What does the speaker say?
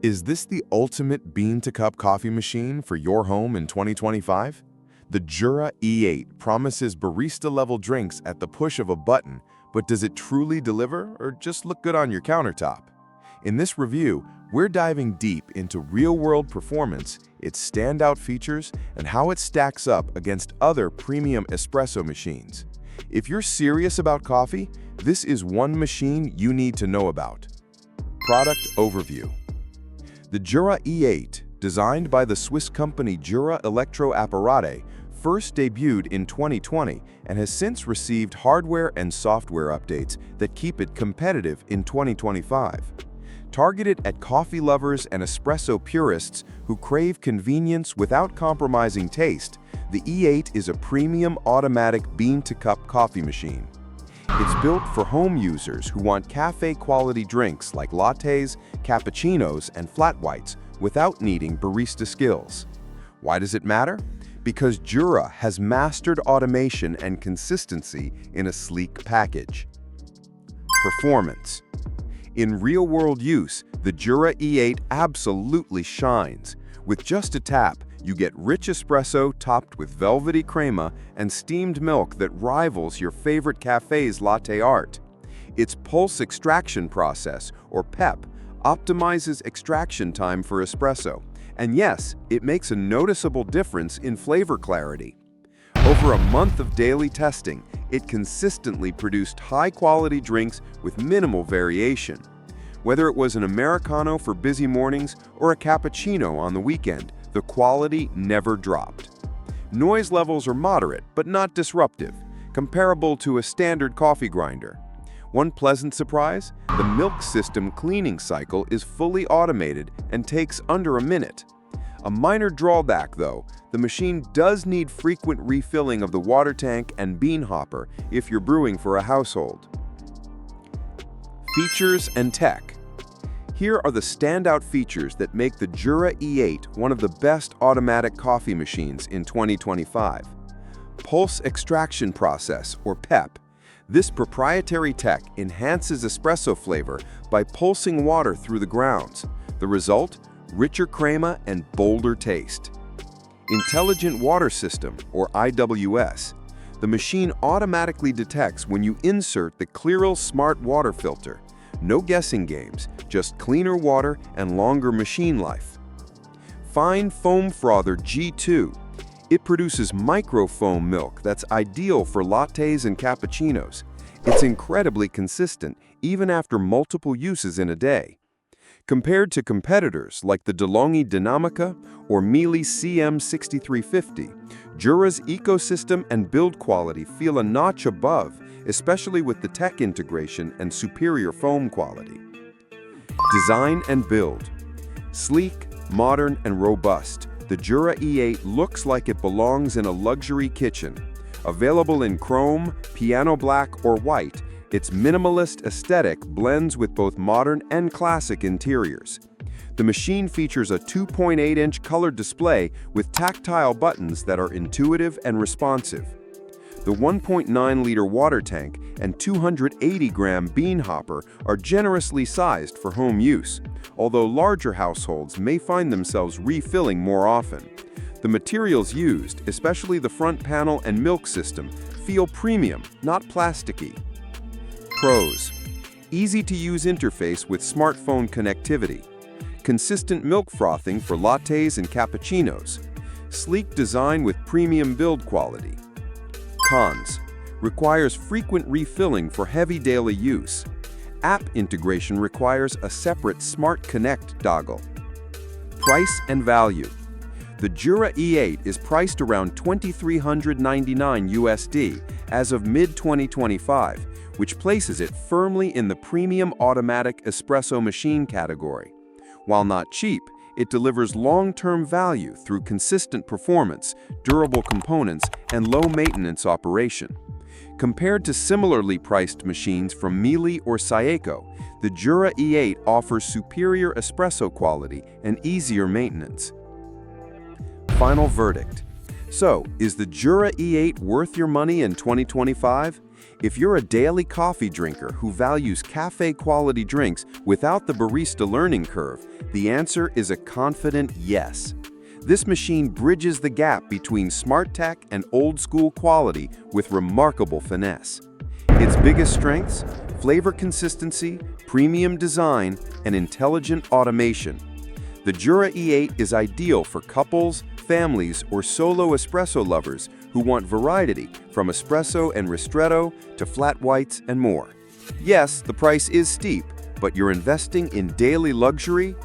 Is this the ultimate bean-to-cup coffee machine for your home in 2025? The Jura E8 promises barista-level drinks at the push of a button, but does it truly deliver or just look good on your countertop? In this review, we're diving deep into real-world performance, its standout features, and how it stacks up against other premium espresso machines. If you're serious about coffee, this is one machine you need to know about. Product Overview. The Jura E8, designed by the Swiss company Jura Electro-Apparate, first debuted in 2020 and has since received hardware and software updates that keep it competitive in 2025. Targeted at coffee lovers and espresso purists who crave convenience without compromising taste, the E8 is a premium automatic bean-to-cup coffee machine. It's built for home users who want cafe-quality drinks like lattes, cappuccinos, and flat whites without needing barista skills. Why does it matter? Because Jura has mastered automation and consistency in a sleek package. Performance. In real-world use, the Jura E8 absolutely shines. With just a tap, you get rich espresso topped with velvety crema and steamed milk that rivals your favorite cafe's latte art. Its pulse extraction process, or PEP, optimizes extraction time for espresso. And yes, it makes a noticeable difference in flavor clarity. Over a month of daily testing, it consistently produced high-quality drinks with minimal variation. Whether it was an Americano for busy mornings or a cappuccino on the weekend, the quality never dropped. Noise levels are moderate but not disruptive, comparable to a standard coffee grinder. One pleasant surprise, the milk system cleaning cycle is fully automated and takes under a minute. A minor drawback though, the machine does need frequent refilling of the water tank and bean hopper if you're brewing for a household. Features and tech. Here are the standout features that make the Jura E8 one of the best automatic coffee machines in 2025. Pulse extraction process, or PEP. This proprietary tech enhances espresso flavor by pulsing water through the grounds. The result? Richer crema and bolder taste. Intelligent Water System, or IWS. The machine automatically detects when you insert the Clearil Smart Water Filter. No guessing games, just cleaner water and longer machine life. Fine Foam Frother G2. It produces microfoam milk that's ideal for lattes and cappuccinos. It's incredibly consistent, even after multiple uses in a day. Compared to competitors like the DeLonghi Dinamica or Miele CM6350, Jura's ecosystem and build quality feel a notch above, especially with the tech integration and superior foam quality. Design and build. Sleek, modern, and robust, the Jura E8 looks like it belongs in a luxury kitchen. Available in chrome, piano black, or white, its minimalist aesthetic blends with both modern and classic interiors. The machine features a 2.8-inch color display with tactile buttons that are intuitive and responsive. The 1.9-liter water tank and 280-gram bean hopper are generously sized for home use, although larger households may find themselves refilling more often. The materials used, especially the front panel and milk system, feel premium, not plasticky. Pros. Easy-to-use interface with smartphone connectivity. Consistent milk frothing for lattes and cappuccinos. Sleek design with premium build quality. Cons. Requires frequent refilling for heavy daily use. App integration requires a separate Smart Connect dongle. Price and value. The Jura E8 is priced around $2,399 USD as of mid-2025, which places it firmly in the premium automatic espresso machine category. While not cheap, it delivers long-term value through consistent performance, durable components, and low-maintenance operation. Compared to similarly priced machines from Miele or Saeco, the Jura E8 offers superior espresso quality and easier maintenance. Final verdict. So, is the Jura E8 worth your money in 2025? If you're a daily coffee drinker who values cafe-quality drinks without the barista learning curve, the answer is a confident yes. This machine bridges the gap between smart tech and old-school quality with remarkable finesse. Its biggest strengths: flavor consistency, premium design, and intelligent automation. The Jura E8 is ideal for couples, families, or solo espresso lovers who want variety from espresso and ristretto to flat whites and more. Yes, the price is steep, but you're investing in daily luxury